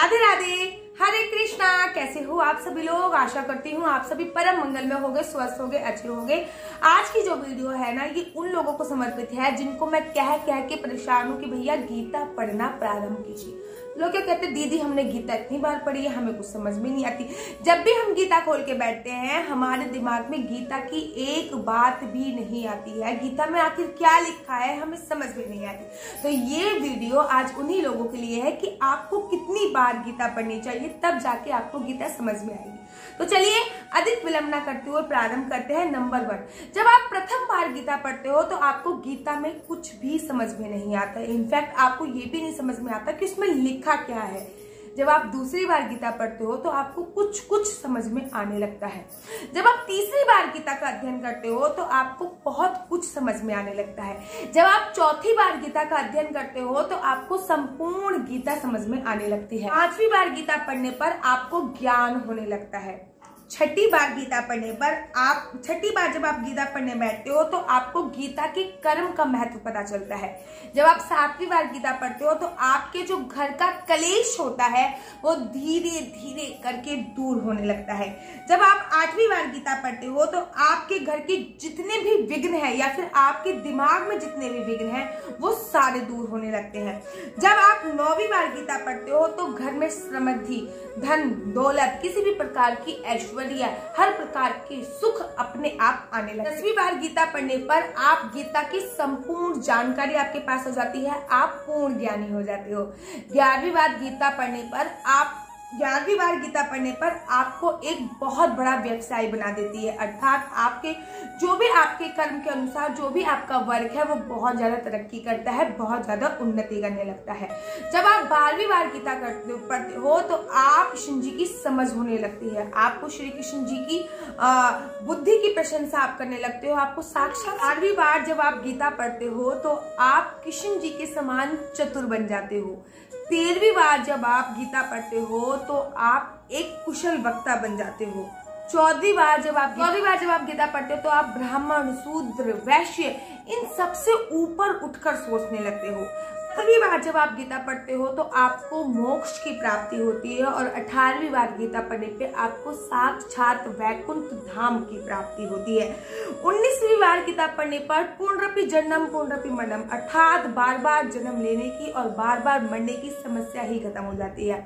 राधे राधे, हरे कृष्णा। कैसे हो आप सभी लोग? आशा करती हूँ आप सभी परम मंगल में होंगे, स्वस्थ होंगे, अच्छे होंगे। आज की जो वीडियो है ना, ये उन लोगों को समर्पित है जिनको मैं कह के परेशान हूँ कि भैया गीता पढ़ना प्रारंभ कीजिए। लोग क्या कहते हैं, दीदी हमने गीता इतनी बार पढ़ी है, हमें कुछ समझ में नहीं आती। जब भी हम गीता खोल के बैठते हैं, हमारे दिमाग में गीता की एक बात भी नहीं आती है। गीता में आखिर क्या लिखा है हमें समझ में नहीं आती। तो ये वीडियो आज उन्हीं लोगों के लिए है कि आपको कितनी बार गीता पढ़नी चाहिए, तब जाके आपको गीता समझ में आएगी। तो चलिए अधिक विलंब न करते हुए प्रारंभ करते हैं। नंबर 1, जब आप प्रथम बार गीता पढ़ते हो तो आपको गीता में कुछ भी समझ में नहीं आता। इनफैक्ट आपको ये भी नहीं समझ में आता कि उसमें लिखा क्या है। जब आप दूसरी बार गीता पढ़ते हो तो आपको कुछ समझ में आने लगता है। जब आप तीसरी बार गीता का अध्ययन करते हो तो आपको बहुत कुछ समझ में आने लगता है। जब आप चौथी बार गीता का अध्ययन करते हो तो आपको संपूर्ण गीता समझ में आने लगती है। पांचवी बार गीता पढ़ने पर आपको ज्ञान होने लगता है। छठी बार गीता पढ़ने पर छठी बार जब आप गीता पढ़ने बैठते हो तो आपको गीता के कर्म का महत्व पता चलता है। जब आप सातवीं बार गीता पढ़ते हो तो आपके जो घर का कलेश होता है वो धीरे धीरे करके दूर होने लगता है। जब आप आठवीं बार गीता पढ़ते हो तो आपके घर के जितने भी विघ्न है या फिर आपके दिमाग में जितने भी विघ्न है वो सारे दूर होने लगते हैं। जब आप नौवीं बार गीता पढ़ते हो तो घर में समृद्धि, धन दौलत, किसी भी प्रकार की ऐश्वर्य, हर प्रकार के सुख अपने आप आने लगते हैं। 10वीं बार गीता पढ़ने पर आप गीता की संपूर्ण जानकारी आपके पास हो जाती है, आप पूर्ण ज्ञानी हो जाते हो। 11वीं बार गीता पढ़ने पर आपको एक बहुत बड़ा व्यवसाय बना देती है, अर्थात आपके जो भी आपके कर्म के अनुसार जो भी आपका वर्ग है वो बहुत ज्यादा तरक्की करता है, बहुत ज्यादा उन्नति करने लगता है। जब आप 12वीं बार गीता पढ़ते हो तो आप कृष्ण जी की समझ होने लगती है, आपको श्री कृष्ण जी की बुद्धि की प्रशंसा आप करने लगते हो, आपको साक्षात। 8वीं बार जब आप गीता पढ़ते हो तो आप कृष्ण जी के समान चतुर बन जाते हो। 13वीं बार जब आप गीता पढ़ते हो तो आप एक कुशल वक्ता बन जाते हो। 14वीं बार जब आप गीता पढ़ते हो तो आप ब्राह्मण, शूद्र, वैश्य इन सबसे ऊपर उठकर सोचने लगते हो। 17वीं बार जब आप गीता पढ़ते हो तो आपको मोक्ष की प्राप्ति होती है और 18वीं बार गीता पढ़ने पे आपको साक्षात वैकुंठ धाम की प्राप्ति होती है। 19वीं बार गीता पढ़ने पर पुनरपि जन्म पुनरपि मरणम, अर्थात बार बार जन्म लेने की और बार बार मरने की समस्या ही खत्म हो जाती है।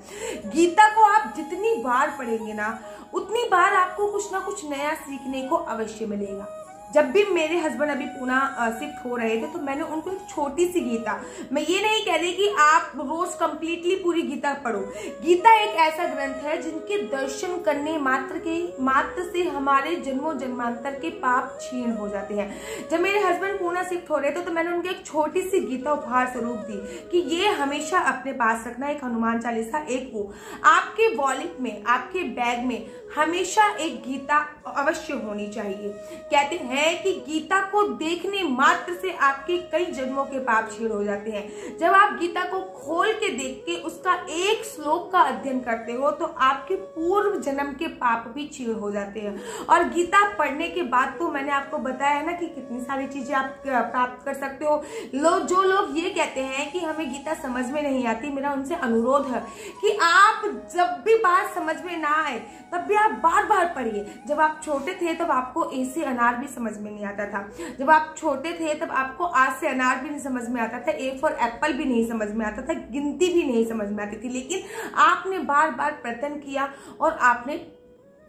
गीता को आप जितनी बार पढ़ेंगे ना उतनी बार आपको कुछ ना कुछ नया सीखने को अवश्य मिलेगा। जब भी मेरे हस्बैंड अभी पुणे शिफ्ट हो रहे थे तो मैंने उनको एक छोटी सी गीता, मैं ये नहीं कह रही कि आप रोज कंप्लीटली पूरी गीता पढ़ो। गीता एक ऐसा ग्रंथ है जिनके दर्शन करने मात्र से हमारे जन्मों जन्मांतर के पाप क्षीण हो जाते हैं। जब मेरे हस्बैंड पुणे शिफ्ट हो रहे थे तो मैंने उनको एक छोटी सी गीता उपहार स्वरूप दी कि ये हमेशा अपने पास रखना, एक हनुमान चालीसा, एक वो आपके वॉलेट में, आपके बैग में हमेशा एक गीता अवश्य होनी चाहिए। कहते हैं कि गीता को देखने मात्र से आपके कई जन्मों के पाप क्षीण हो जाते हैं। जब आप गीता को खोल के देख के उसका एक श्लोक का अध्ययन करते हो तो आपके पूर्व जन्म के पाप भी क्षीण हो जाते हैं। और गीता पढ़ने के बाद तो मैंने आपको बताया है ना कि कितनी सारी चीजें आप प्राप्त कर सकते हो। जो लोग ये कहते हैं कि हमें गीता समझ में नहीं आती, मेरा उनसे अनुरोध है कि आप जब भी बात समझ में ना आए तब भी आप बार बार पढ़िए। जब आप छोटे थे तब आपको ए से अनार भी समझ में नहीं आता था। जब आप छोटे थे तब आपको आ से अनार भी नहीं समझ में आता था, ए फॉर एप्पल भी नहीं समझ में आता था, गिनती भी नहीं समझ में आती थी, लेकिन आपने बार बार प्रयत्न किया और आपने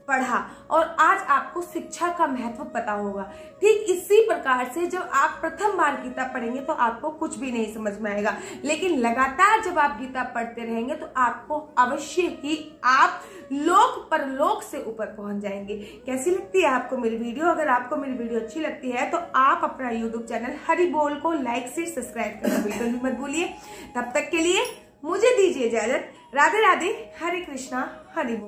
पढ़ा और आज आपको शिक्षा का महत्व पता होगा। ठीक इसी प्रकार से जब आप प्रथम बार गीता पढ़ेंगे तो आपको कुछ भी नहीं समझ में आएगा, लेकिन लगातार जब आप गीता पढ़ते रहेंगे तो आपको अवश्य ही आप लोक परलोक से ऊपर पहुंच जाएंगे। कैसी लगती है आपको मेरी वीडियो? अगर आपको मेरी वीडियो अच्छी लगती है तो आप अपना YouTube चैनल हरि बोल को लाइक से सब्सक्राइब करना बिल्कुल भी मत भूलिए। तब तक के लिए मुझे दीजिए इजाजत। राधे राधे, हरे कृष्णा, हरि बोल।